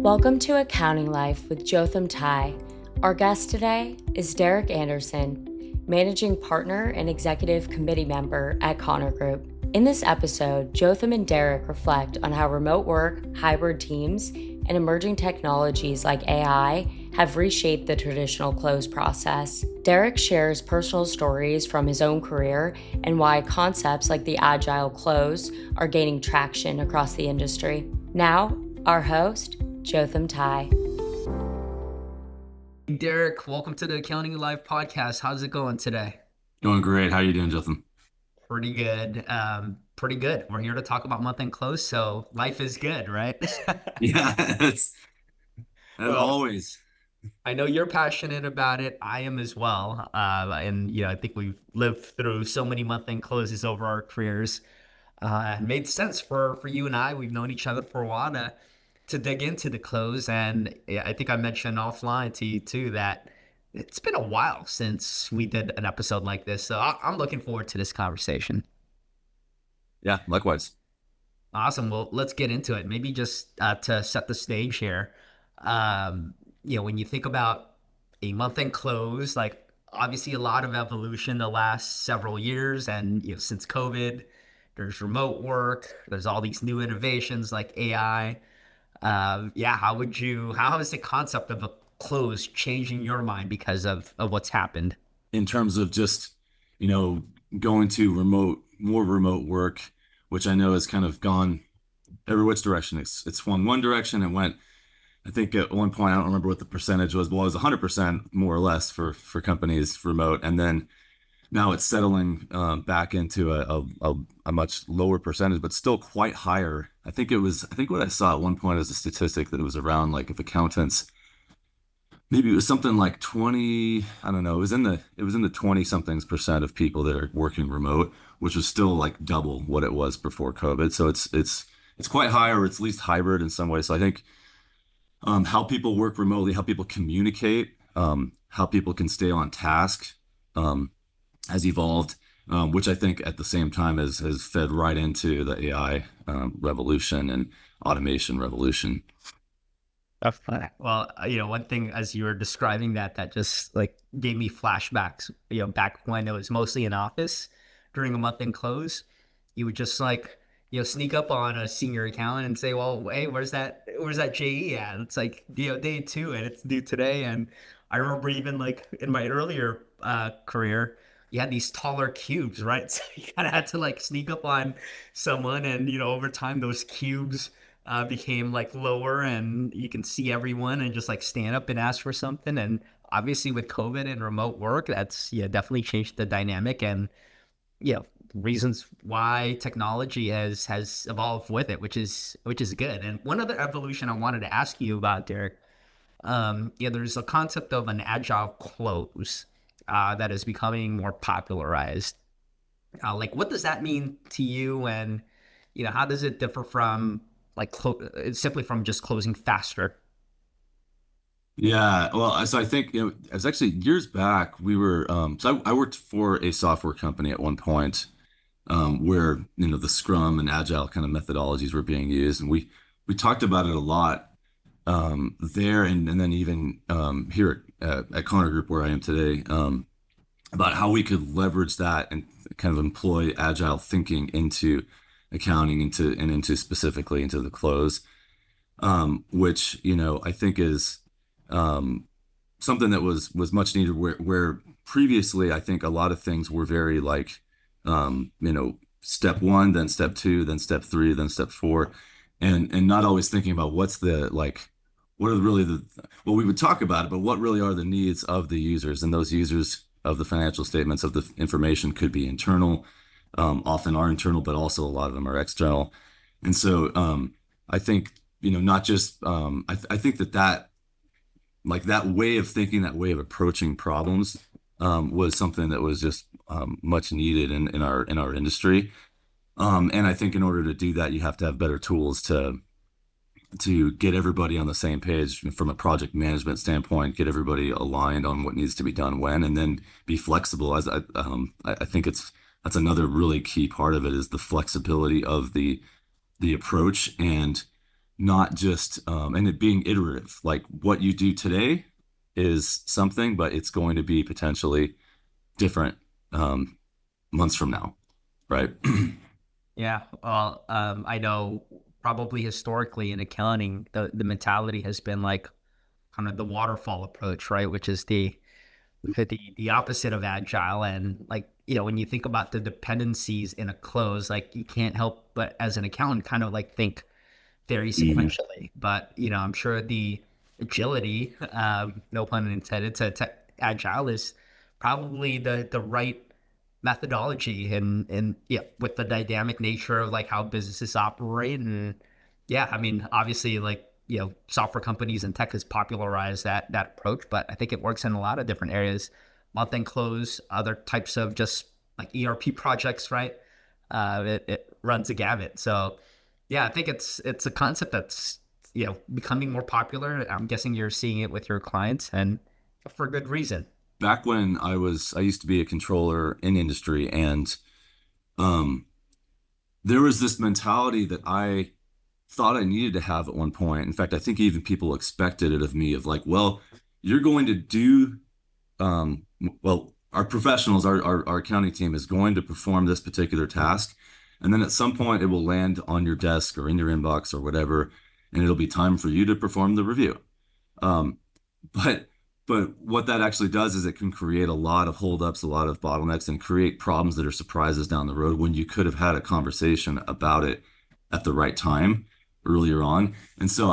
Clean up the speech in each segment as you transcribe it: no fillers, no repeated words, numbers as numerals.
Welcome to Accounting Life with Jotham Ty. Our guest today is Derek Anderson, Managing Partner and Executive Committee Member at Connor Group. In this episode, Jotham and Derek reflect on how remote work, hybrid teams, and emerging technologies like AI have reshaped the traditional close process. Derek shares personal stories from his own career and why concepts like the Agile close are gaining traction across the industry. Now, our host, Jotham Ty. Derek, welcome to the Accounting Live podcast. How's it going today? Going great. How are you doing, Jotham? Pretty good. Pretty good. We're here to talk about month end close, so life is good, right? Yeah, it's as Well, always. I know you're passionate about it. I am as well. And I think we've lived through so many month end closes over our careers. It made sense for you and I. We've known each other for a while to dig into the close. And yeah, I think I mentioned offline to you too that it's been a while since we did an episode like this. So I'm looking forward to this conversation. Yeah, likewise. Awesome. Well, let's get into it. Maybe just to set the stage here. When you think about a month-end close, like obviously a lot of evolution the last several years, and since COVID, there's remote work, there's all these new innovations like AI. How is the concept of a close changing your mind because of what's happened? In terms of just, you know, going to more remote work, which I know has kind of gone every which direction. It's swung one direction and went, I think at one point, I don't remember what the percentage was, but it was 100% more or less for companies remote. And then now it's settling back into a much lower percentage, but still quite higher. I think what I saw at one point as a statistic that it was around, like, if accountants, maybe it was something like 20, I don't know, it was in the 20 somethings percent of people that are working remote, which was still like double what it was before COVID. So it's quite high, or it's at least hybrid in some ways. So I think how people work remotely, how people communicate, how people can stay on task, um, has evolved, which I think at the same time has fed right into the AI revolution and automation revolution. Well, one thing as you were describing that just like gave me flashbacks, back when it was mostly in office during a month end close, you would just like, sneak up on a senior accountant and say, well, hey, where's that JE at? It's like, day two and it's due today. And I remember even like in my earlier career, you had these taller cubes, right? So you kind of had to like sneak up on someone and, over time, those cubes became like lower and you can see everyone and just like stand up and ask for something. And obviously with COVID and remote work, that's definitely changed the dynamic and reasons why technology has evolved with it, which is good. And one other evolution I wanted to ask you about, Derek, there's a concept of an agile close that is becoming more popularized. Like, what does that mean to you, and how does it differ from like simply from just closing faster? Yeah, well, so I think, it was actually years back. We were, so I worked for a software company at one point, where, the Scrum and Agile kind of methodologies were being used, and we talked about it a lot there, and then even here at Connor Group, where I am today, about how we could leverage that and kind of employ Agile thinking into accounting, into specifically into the close, which, I think is something that was much needed, where previously I think a lot of things were very like, step one, then step two, then step three, then step four, and not always thinking about what are really well, we would talk about it, but what really are the needs of the users, and those users of the financial statements, of the information, could be internal, often are internal, but also a lot of them are external. And so I think, not just I think that like that way of thinking, that way of approaching problems, was something that was just much needed in our industry. And I think in order to do that, you have to have better tools to get everybody on the same page from a project management standpoint, get everybody aligned on what needs to be done when, and then be flexible. I think that's another really key part of it, is the flexibility of the approach, and not just and it being iterative. Like what you do today is something, but it's going to be potentially different um, months from now, right? Yeah, well, I know probably historically in accounting, the mentality has been like kind of the waterfall approach, right? Which is the opposite of agile. And like, when you think about the dependencies in a close, like you can't help but as an accountant kind of like think very Mhm. sequentially. But I'm sure the agility, no pun intended, to agile is probably the right methodology, and yeah, with the dynamic nature of like how businesses operate. And yeah, I mean, obviously, like software companies and tech has popularized that approach, but I think it works in a lot of different areas. Month end close, other types of just like ERP projects, right? It runs a gamut. So yeah, I think it's a concept that's becoming more popular. I'm guessing you're seeing it with your clients, and for good reason. Back when I used to be a controller in industry, and um, there was this mentality that I thought I needed to have at one point. In fact, I think even people expected it of me of like, well, you're going to do well, our professionals, our accounting team is going to perform this particular task. And then at some point it will land on your desk or in your inbox or whatever, and it'll be time for you to perform the review. Um, but but what that actually does is it can create a lot of holdups, a lot of bottlenecks, and create problems that are surprises down the road when you could have had a conversation about it at the right time earlier on. And so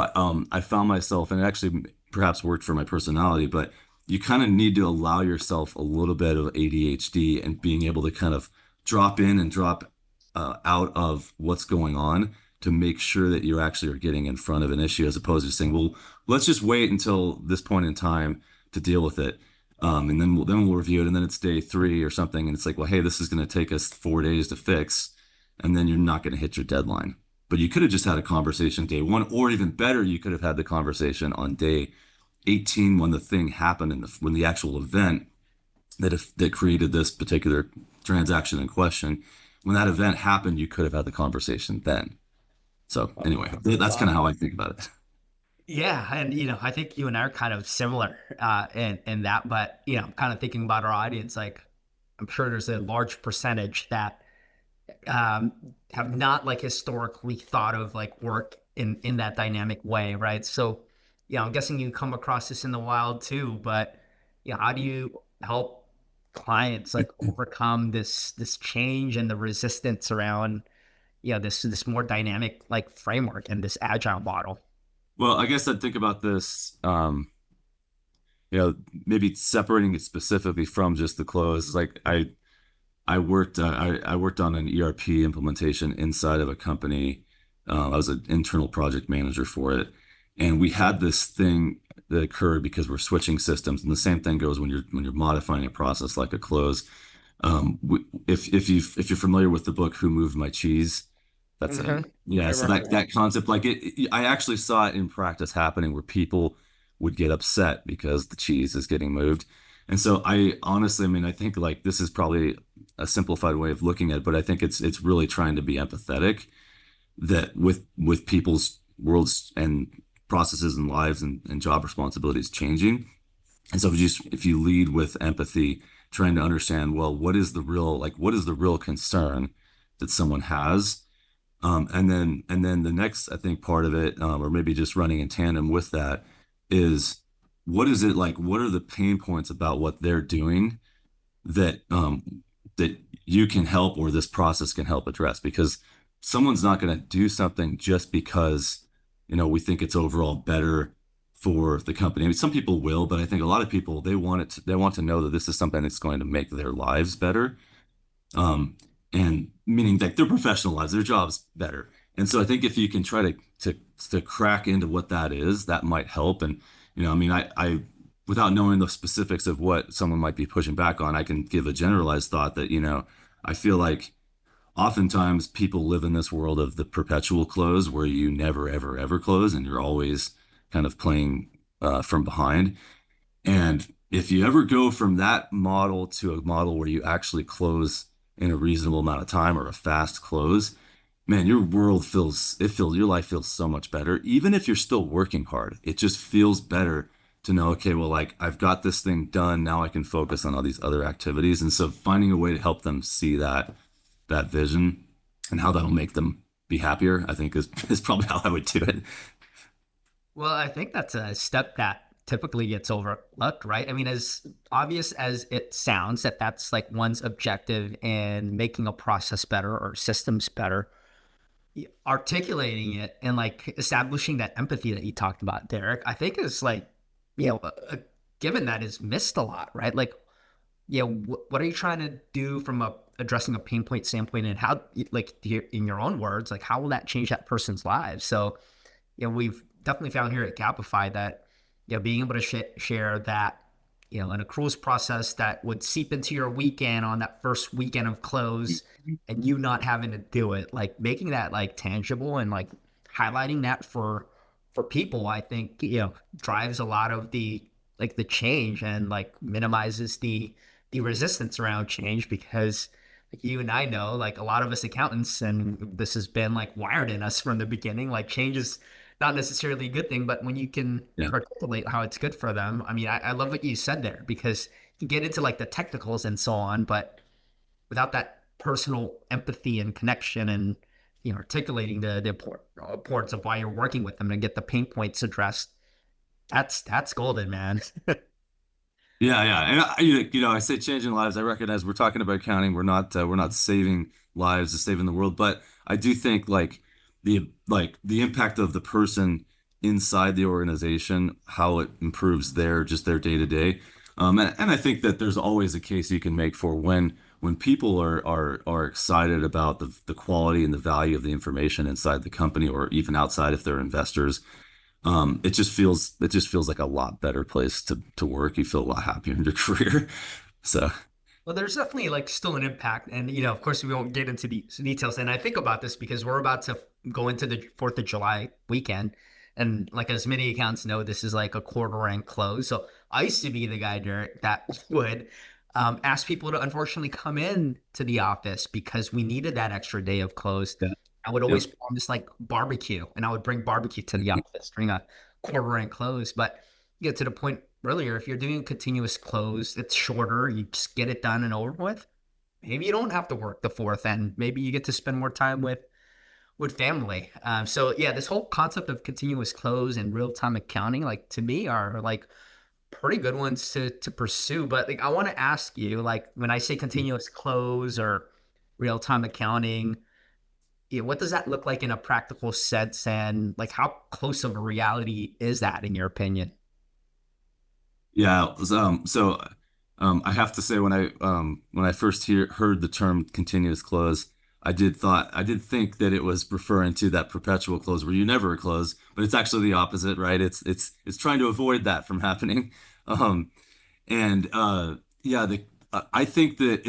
I found myself, and it actually perhaps worked for my personality, but you kind of need to allow yourself a little bit of ADHD and being able to kind of drop in and drop out of what's going on to make sure that you actually are getting in front of an issue as opposed to saying, well, let's just wait until this point in time to deal with it. And then we'll review it. And then it's day 3 or something. And it's like, well, hey, this is going to take us 4 days to fix. And then you're not going to hit your deadline. But you could have just had a conversation day 1, or even better, you could have had the conversation on day 18 when the thing happened and when the actual event that created this particular transaction in question, when that event happened, you could have had the conversation then. So anyway, that's kind of how I think about it. Yeah, and I think you and I are kind of similar in that, but I'm kind of thinking about our audience. Like, I'm sure there's a large percentage that um, have not like historically thought of like work in that dynamic way, right? So, I'm guessing you come across this in the wild too. But how do you help clients like overcome this change and the resistance around this more dynamic like framework and this agile model? Well, I guess I'd think about this, maybe separating it specifically from just the close. Like I worked on an ERP implementation inside of a company. I was an internal project manager for it, and we had this thing that occurred because we're switching systems. And the same thing goes when you're modifying a process like a close. If you're familiar with the book Who Moved My Cheese, that's a Hmm. yeah. I So remember. that concept, like I actually saw it in practice happening where people would get upset because the cheese is getting moved. And so I honestly, I mean, I think like this is probably a simplified way of looking at it, but I think it's really trying to be empathetic that with people's worlds and processes and lives and job responsibilities changing. And so if you lead with empathy, trying to understand, well, what is the real concern that someone has? And then the next, I think, part of it, or maybe just running in tandem with that, is what is it like? What are the pain points about what they're doing that you can help or this process can help address? Because someone's not going to do something just because, we think it's overall better for the company. I mean, some people will, but I think a lot of people they want to know that this is something that's going to make their lives better, um, and meaning that their professional lives, their jobs better. And so I think if you can try to crack into what that is, that might help. And I mean, I without knowing the specifics of what someone might be pushing back on, I can give a generalized thought that I feel like oftentimes people live in this world of the perpetual close where you never ever ever close and you're always kind of playing from behind. And if you ever go from that model to a model where you actually close in a reasonable amount of time or a fast close, man, your life feels so much better. Even if you're still working hard, it just feels better to know, okay, well, like I've got this thing done. Now I can focus on all these other activities. And so finding a way to help them see that vision and how that'll make them be happier, I think is probably how I would do it. Well, I think that's a step that typically gets overlooked, right? I mean, as obvious as it sounds that that's like one's objective in making a process better or systems better, articulating it and like establishing that empathy that you talked about, Derek, I think is like, a given that is missed a lot, right? Like, what are you trying to do from addressing a pain point standpoint, and how, like, in your own words, like, how will that change that person's lives? So, we've definitely found here at Capify that, being able to share that, an accruals process that would seep into your weekend on that first weekend of close, and you not having to do it, like making that like tangible and like highlighting that for people, I think, drives a lot of the like the change, and like minimizes the resistance around change, because like you and I know, like a lot of us accountants, and this has been like wired in us from the beginning, like change is not necessarily a good thing, but when you can Yeah. articulate how it's good for them, I mean, I love what you said there, because you get into like the technicals and so on, but without that personal empathy and connection, and articulating the importance of why you're working with them and get the pain points addressed, that's golden, man. Yeah, yeah, and I say changing lives. I recognize we're talking about accounting. We're not saving lives or saving the world, but I do think the impact of the person inside the organization, how it improves their day to day. And I think that there's always a case you can make for when people are excited about the quality and the value of the information inside the company or even outside if they're investors. It just feels like a lot better place to work. You feel a lot happier in your career. So Well, there's definitely like still an impact, and of course, we won't get into the details. And I think about this because we're about to go into the 4th of July weekend, and like as many accounts know, this is like a quarter end close. So I used to be the guy, Derek, that would ask people to unfortunately come in to the office because we needed that extra day of close. yeah, I would yep, always promise like barbecue, and I would bring barbecue to the office during a quarter end close. But you get to the point earlier, if you're doing a continuous close, it's shorter, you just get it done and over with. Maybe you don't have to work the fourth, and maybe you get to spend more time with family. So yeah, this whole concept of continuous close and real time accounting, like to me, are like pretty good ones to pursue. But like, I want to ask you, like, when I say continuous close or real time accounting, what does that look like in a practical sense, and like how close of a reality is that in your opinion? yeah. I have to say when I first heard the term continuous close, I did think that it was referring to that perpetual close where you never close, but it's actually the opposite, right? It's trying to avoid that from happening. Um, And yeah, I think that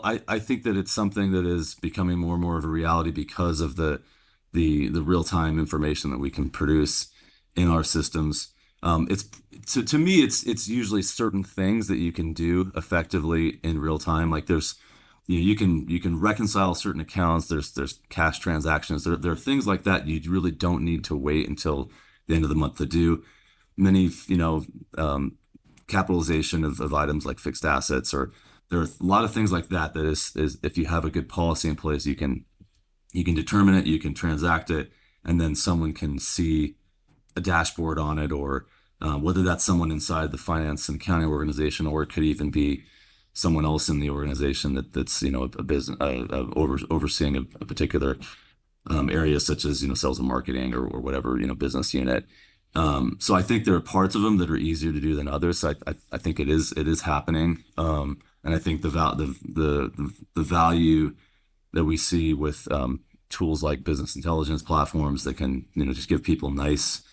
I think that it's something that is becoming more and more of a reality because of the real-time information that we can produce in our systems. It's to me, it's usually certain things that you can do effectively in real time. Like you can reconcile certain accounts. There's cash transactions. There are things like that you really don't need to wait until the end of the month to do. Many, capitalization of items like fixed assets, or there are a lot of things like that is if you have a good policy in place, you can determine it, you can transact it, and then someone can see a dashboard on it, or whether that's someone inside the finance and accounting organization, or it could even be someone else in the organization that's a business overseeing a particular areas such as sales and marketing, or whatever business unit. So I think there are parts of them that are easier to do than others. So I think it is happening, and I think the value that we see with tools like business intelligence platforms that can just give people nice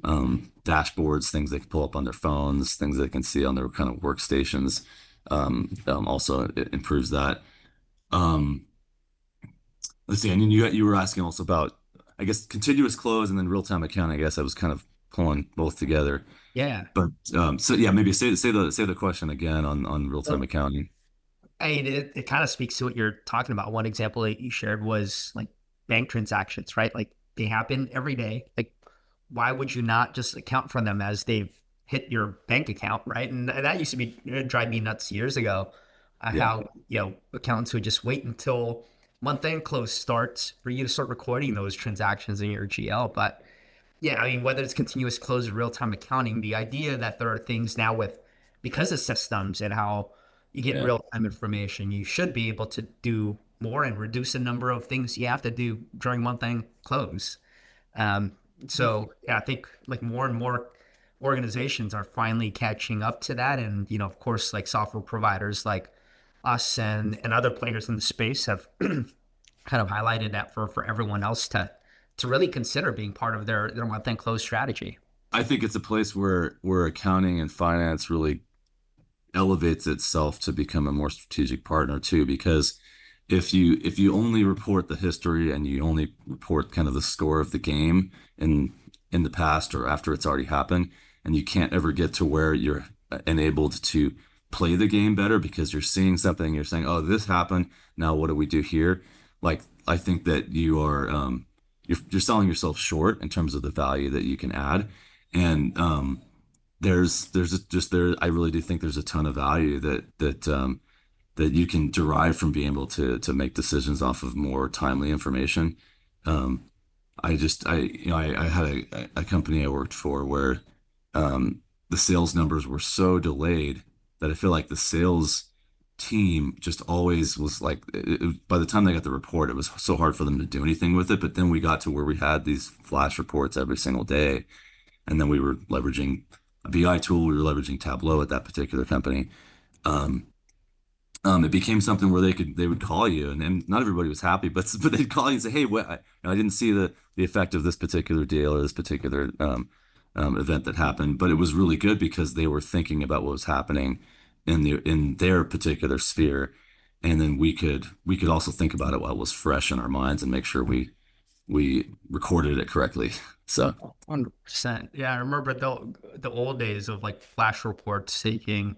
dashboards, things they can pull up on their phones, things they can see on their kind of workstations. Also, it improves that. Um, let's see. I mean, you were asking also about, I guess, continuous close and then real time accounting. I guess I was kind of pulling both together. Yeah. But so yeah, maybe say the question again on real time accounting. I mean, it kind of speaks to what you're talking about. One example that you shared was like bank transactions, right? Like they happen every day. Like, why would you not just account for them as they've hit your bank account, right? And that used to be drive me nuts years ago. Yeah. How accountants would just wait until month end close starts for you to start recording those transactions in your GL. But yeah, I mean, whether it's continuous close or real time accounting, the idea that there are things now with because of systems and how you get Yeah. real time information, you should be able to do more and reduce the number of things you have to do during month end close. Um, so yeah, I think like more and more organizations are finally catching up to that. And, of course, like software providers like us and other players in the space have kind of highlighted that for everyone else to really consider being part of their month end close strategy. I think it's a place where accounting and finance really elevates itself to become a more strategic partner too, because if you only report the history and you only report kind of the score of the game in the past or after it's already happened, and you can't ever get to where you're enabled to play the game better because you're seeing something, you're saying, oh, this happened, now what do we do here? Like, I think that you're selling yourself short in terms of the value that you can add. And just there, I really do think there's a ton of value that you can derive from being able to make decisions off of more timely information. Um, I had a company I worked for where the sales numbers were so delayed that I feel like the sales team just always was like, by the time they got the report, it was so hard for them to do anything with it. But then we got to where we had these flash reports every single day, and then we were leveraging a BI tool. We were leveraging Tableau at that particular company. Um, it became something where they would call you, and not everybody was happy, but they'd call you and say, "Hey, I didn't see the effect of this particular deal or this particular event that happened," but it was really good because they were thinking about what was happening in their particular sphere, and then we could also think about it while it was fresh in our minds and make sure we recorded it correctly. So 100%. Yeah, I remember the old days of like flash reports taking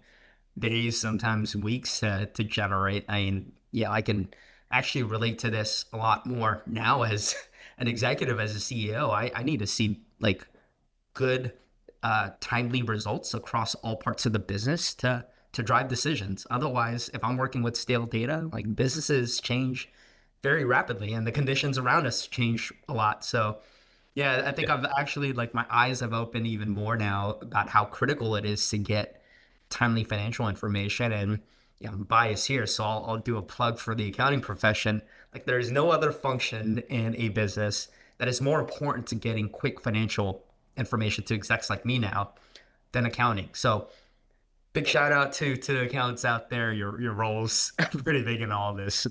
days, sometimes weeks to generate. I mean, yeah, I can actually relate to this a lot more now as an executive, as a CEO. I need to see like good, timely results across all parts of the business to drive decisions. Otherwise, if I'm working with stale data, like businesses change very rapidly and the conditions around us change a lot. So yeah, I think I've actually like my eyes have opened even more now about how critical it is to get timely financial information. And yeah, I'm biased here, so I'll do a plug for the accounting profession. Like there is no other function in a business that is more important to getting quick financial information to execs like me now than accounting. So big shout out to accountants out there. Your roles pretty big in all this.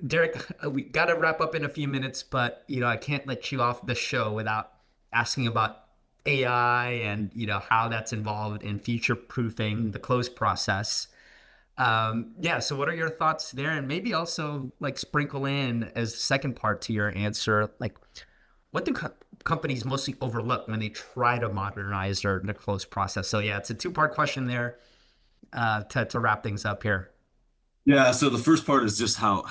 Derek, we got to wrap up in a few minutes, but I can't let you off the show without asking about AI and how that's involved in future proofing the close process. Yeah, so what are your thoughts there? And maybe also like sprinkle in as the second part to your answer, like what do companies mostly overlook when they try to modernize their close process? So yeah, it's a two-part question there to wrap things up here. yeah, so the first part is just how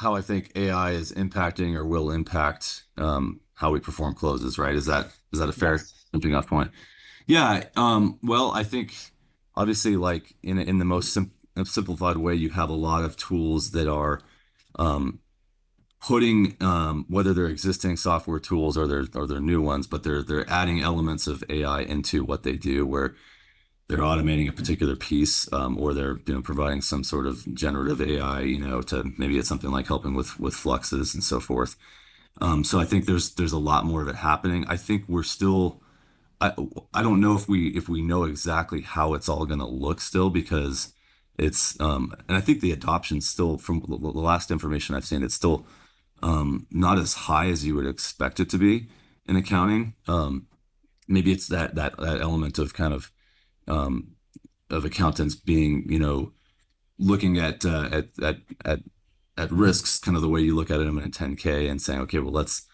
I think AI is impacting or will impact how we perform closes, right? Is that a fair Yes. jumping off point? Yeah. Well, I think obviously, like in the most simplified way, you have a lot of tools that are um, putting whether they're existing software tools or they're new ones, but they're adding elements of AI into what they do, where they're automating a particular piece, or they're providing some sort of generative AI, to maybe it's something like helping with fluxes and so forth. So I think there's a lot more of it happening. I think we're still I I don't know if we know exactly how it's all going to look still, because it's and I think the adoption still, from the last information I've seen, it's still not as high as you would expect it to be in accounting. Maybe it's that element of kind um, of accountants being, looking at risks, kind of the way you look at them in a 10K, and saying, okay, well, let's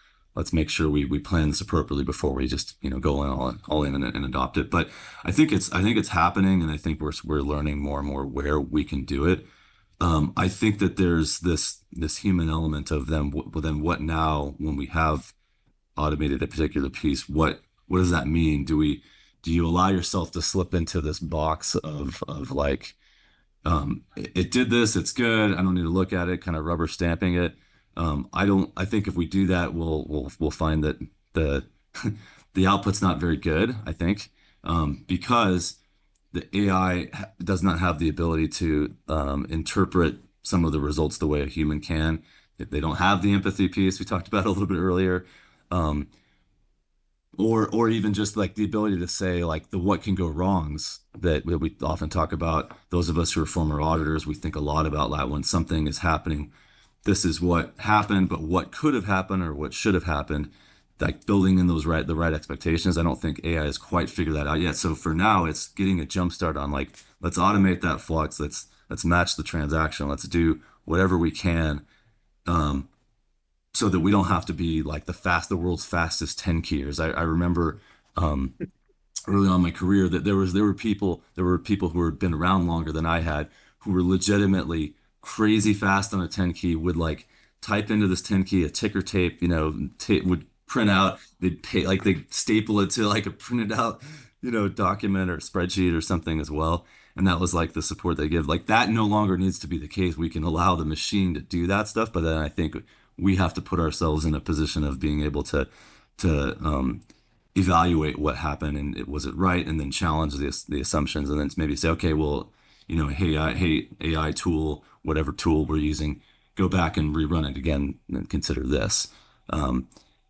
make sure we plan this appropriately before we just go in all in and adopt it. But I think it's happening, and I think we're learning more and more where we can do it. I think that there's this human element of them. Well, then what now when we have automated a particular piece? What does that mean? Do you allow yourself to slip into this box of like it did this, it's good, I don't need to look at it, kind of rubber stamping it. I think if we do that, we'll find that the the output's not very good, I think, because the AI does not have the ability to interpret some of the results the way a human can. They don't have the empathy piece we talked about a little bit earlier. Um, or even just like the ability to say like the what can go wrongs that we often talk about. Those of us who are former auditors, we think a lot about that when something is happening. This is what happened, but what could have happened or what should have happened, like building in the right expectations. I don't think AI has quite figured that out yet. So for now, it's getting a jump start on like let's automate that flux. Let's match the transaction. Let's do whatever we can. Um, so that we don't have to be like the world's fastest 10 keyers. I remember early on in my career that there were people who had been around longer than I had who were legitimately crazy fast on a 10 key, would like type into this 10 key a ticker tape, would print out, they'd pay like they'd staple it to like a printed out, document or spreadsheet or something as well. And that was like the support they give. Like that no longer needs to be the case. We can allow the machine to do that stuff, but then I think we have to put ourselves in a position of being able to evaluate what happened and was it right, and then challenge the assumptions, and then maybe say, okay, well, hey AI tool, whatever tool we're using, go back and rerun it again and consider this. Um,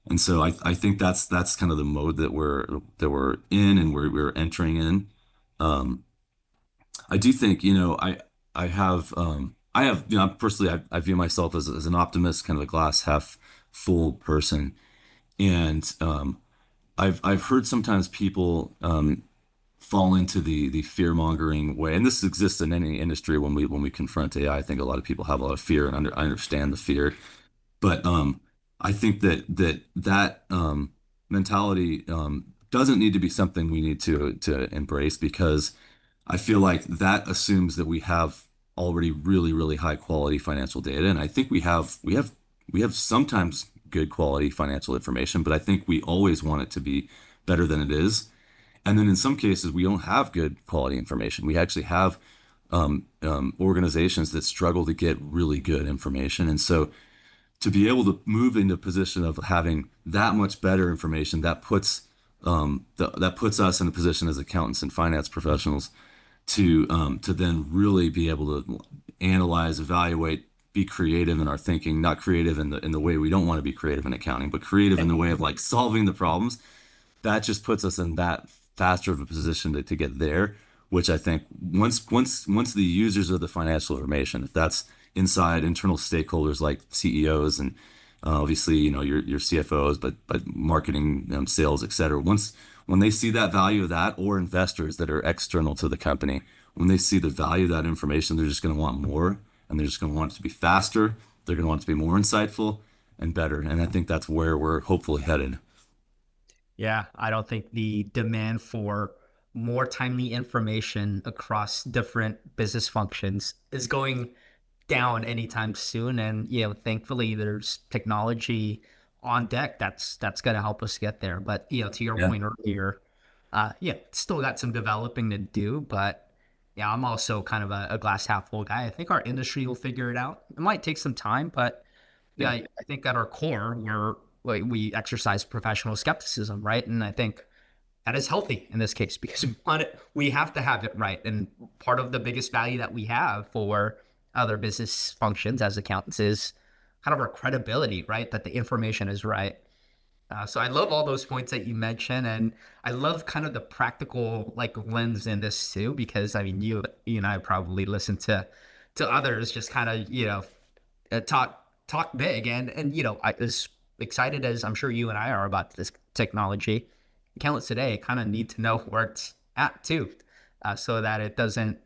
and so I think that's kind of the mode that we're in and we're entering in. Um, I do think, I have, personally, I view myself as an optimist, kind of a glass half full person. And I've heard sometimes people fall into the fear mongering way, and this exists in any industry when we confront AI. I think a lot of people have a lot of fear, and I understand the fear, but I think that mentality doesn't need to be something we need to embrace, because I feel like that assumes that we have already really, really high quality financial data. And I think we have sometimes good quality financial information, but I think we always want it to be better than it is. And then in some cases, we don't have good quality information. We actually have organizations that struggle to get really good information. And so to be able to move into a position of having that much better information, that puts us in a position as accountants and finance professionals to then really be able to analyze, evaluate, be creative in our thinking, not creative in the way we don't want to be creative in accounting, but creative in the way of like solving the problems. That just puts us in that faster of a position to get there, which I think once the users of the financial information, if that's inside internal stakeholders like CEOs and obviously your CFOs, but marketing, sales, et cetera. When they see that value of that, or investors that are external to the company, when they see the value of that information, they're just going to want more, and they're just going to want it to be faster. They're going to want it to be more insightful and better. And I think that's where we're hopefully headed. Yeah, I don't think the demand for more timely information across different business functions is going down anytime soon. And thankfully, there's technology on deck that's going to help us get there. But to your Yeah. point earlier, still got some developing to do. But yeah, I'm also kind of a glass half full guy. I think our industry will figure it out. It might take some time, but yeah, Yeah. I think at our core, we exercise professional skepticism, right? And I think that is healthy in this case because we have to have it right. And part of the biggest value that we have for other business functions as accountants is kind of our credibility, right? That the information is right. So I love all those points that you mentioned, and I love kind of the practical like lens in this too, because I mean, you and I probably listen to others just kind of talk big, and I, as excited as I'm sure you and I are about this technology, accountants today kind of need to know where it's at too, so that it doesn't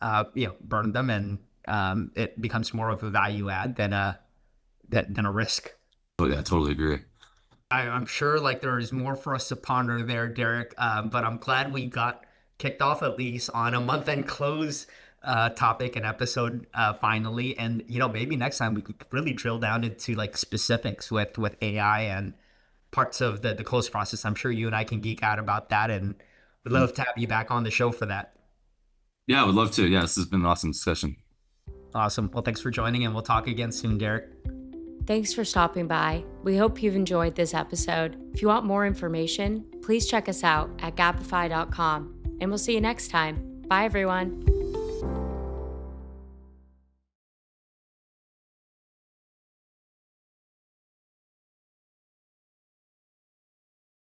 burn them, and it becomes more of a value add than a risk. Oh yeah, I totally agree. I'm sure like there is more for us to ponder there, Derek. But I'm glad we got kicked off at least on a month end close. topic and episode finally. And maybe next time we could really drill down into like specifics with AI and parts of the close process. I'm sure you and I can geek out about that, and would love to have you back on the show for that. Yeah, I would love to. Yeah, this has been an awesome discussion. Awesome. Well, thanks for joining, and we'll talk again soon, Derek. Thanks for stopping by. We hope you've enjoyed this episode. If you want more information, please check us out at gapify.com, and we'll see you next time. Bye, everyone.